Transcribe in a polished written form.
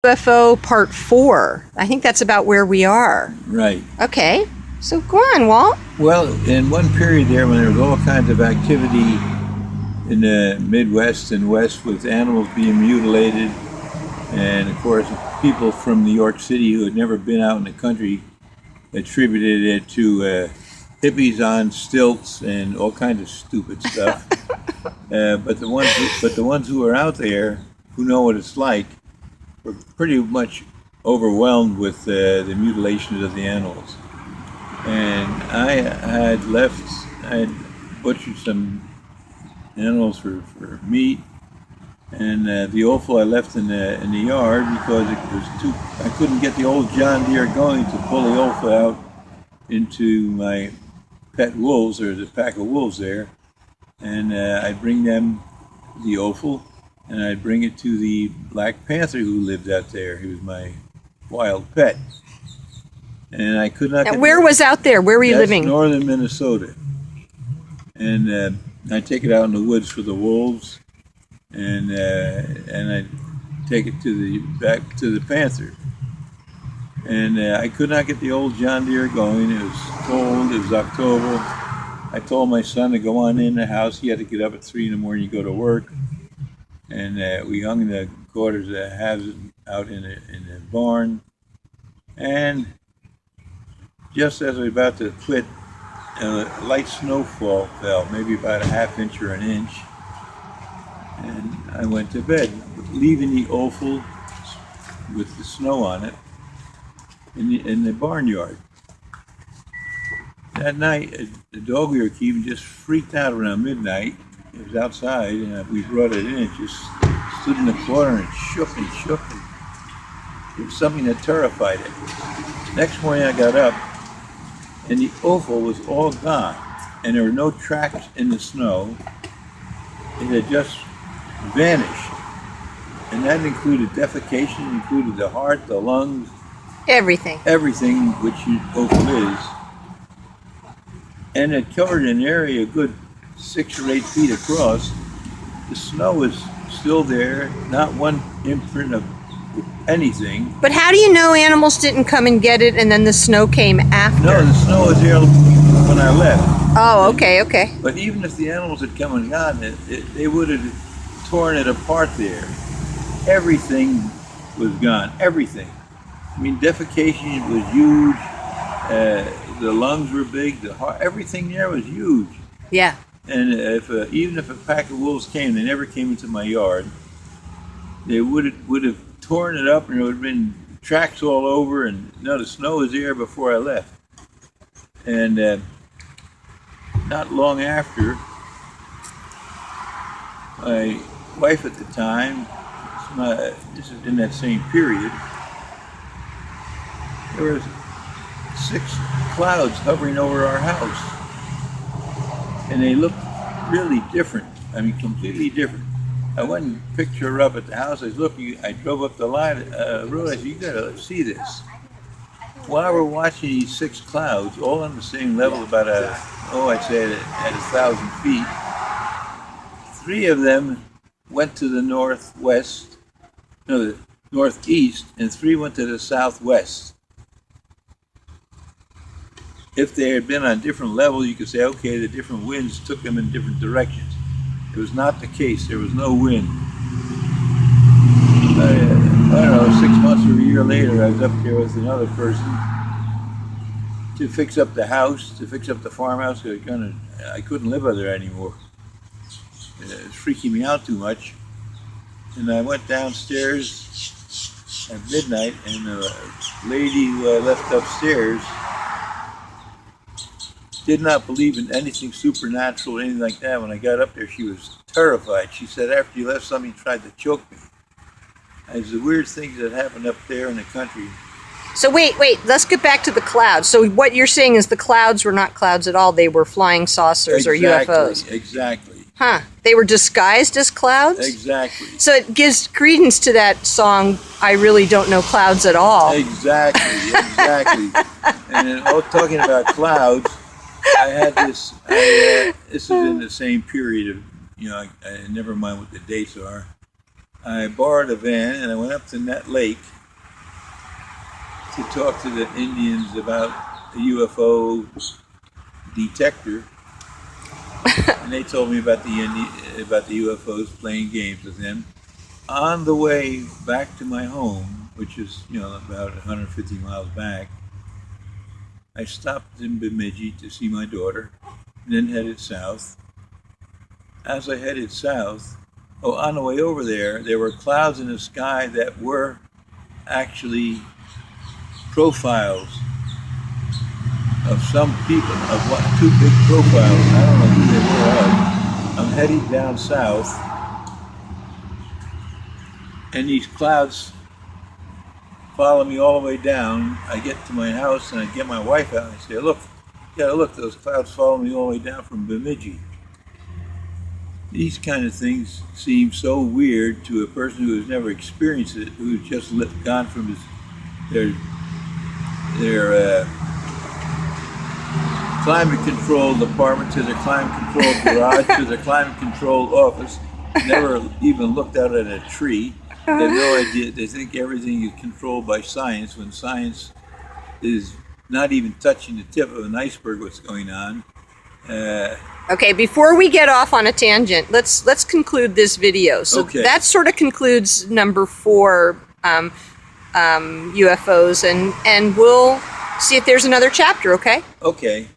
UFO Part 4. I think that's about where we are. Right. Okay, so go on, Walt. Well, in one period there when there was all kinds of activity in the Midwest and West with animals being mutilated, and of course people from New York City who had never been out in the country attributed it to hippies on stilts and all kinds of stupid stuff. But the ones who are out there who know what it's like were pretty much overwhelmed with the mutilations of the animals. And I had butchered some animals for meat, and the offal I left in the yard because it was I couldn't get the old John Deere going to pull the offal out into my pet wolves. There's a pack of wolves there, and I'd bring them the offal, and I'd bring it to the Black Panther who lived out there. He was my wild pet. And I could not Now, where was out there? Where were you living? Northern Minnesota. And I take it out in the woods for the wolves, and I take it back to the panther. And I could not get the old John Deere going. It was cold. It was October. I told my son to go on in the house. He had to get up at 3 in the morning to go to work. And we hung the quarters that halves out in the barn. And just as we were about to quit, a light snowfall fell, maybe about a half inch or an inch. And I went to bed, leaving the offal with the snow on it in the barnyard. That night, the dog we were keeping just freaked out around midnight. It was outside, and we brought it in. It just stood in the corner and shook and shook. And it was something that terrified it. Next morning, I got up, and the offal was all gone, and there were no tracks in the snow. It had just vanished, and that included defecation, included the heart, the lungs, everything which offal is, and it covered an area a good 6 or 8 feet across. The snow was still there, not one imprint of anything. But how do you know animals didn't come and get it and then the snow came after? No, the snow was there when I left. Oh, okay. But even if the animals had come and gotten it, they would have torn it apart there. Everything was gone, everything. I mean, defecation was huge, the lungs were big, the heart, everything there was huge. Yeah. And even if a pack of wolves came, they never came into my yard, they would have torn it up, and there would have been tracks all over, and no, the snow was there before I left. And not long after, my wife at the time, this is in that same period, there was 6 clouds hovering over our house, and they looked really different. I mean, completely different. I went and picked her up at the house. I drove up the road. I said, "You gotta see this." While we're watching these 6 clouds, all on the same level, about I'd say at 1,000 feet, 3 of them went to the the northeast, and 3 went to the southwest. If they had been on different levels, you could say, okay, the different winds took them in different directions. It was not the case. There was no wind. I don't know, 6 months or a year later, I was up there with another person to fix up the house, to fix up the farmhouse. I couldn't live there anymore. It was freaking me out too much. And I went downstairs at midnight, and the lady who I left upstairs did not believe in anything supernatural or anything like that. When I got up there, she was terrified. She said, after you left, somebody tried to choke me. There's the weird things that happened up there in the country. So wait, let's get back to the clouds. So what you're saying is the clouds were not clouds at all. They were flying saucers or UFOs. Exactly. Huh. They were disguised as clouds? Exactly. So it gives credence to that song, I Really Don't Know Clouds at All. Exactly. And talking about clouds, I had this, this is in the same period of, I never mind what the dates are. I borrowed a van and I went up to Nut Lake to talk to the Indians about the UFO detector, and they told me about the UFOs, playing games with them. On the way back to my home, which is about 150 miles back, I stopped in Bemidji to see my daughter, and then headed south. As I headed south, on the way over there were clouds in the sky that were actually profiles of some people, two big profiles. I don't know who they were. I'm heading down south, and these clouds follow me all the way down. I get to my house and I get my wife out and I say, "Look, you gotta look, those clouds follow me all the way down from Bemidji." These kind of things seem so weird to a person who has never experienced it, who's just gone from their climate controlled apartment to their climate controlled garage to their climate controlled office, never even looked out at a tree. They have no idea. They think everything is controlled by science, when science is not even touching the tip of an iceberg. What's going on? Okay, before we get off on a tangent, let's conclude this video. So Okay. that sort of concludes number 4, UFOs, and we'll see if there's another chapter. Okay. Okay.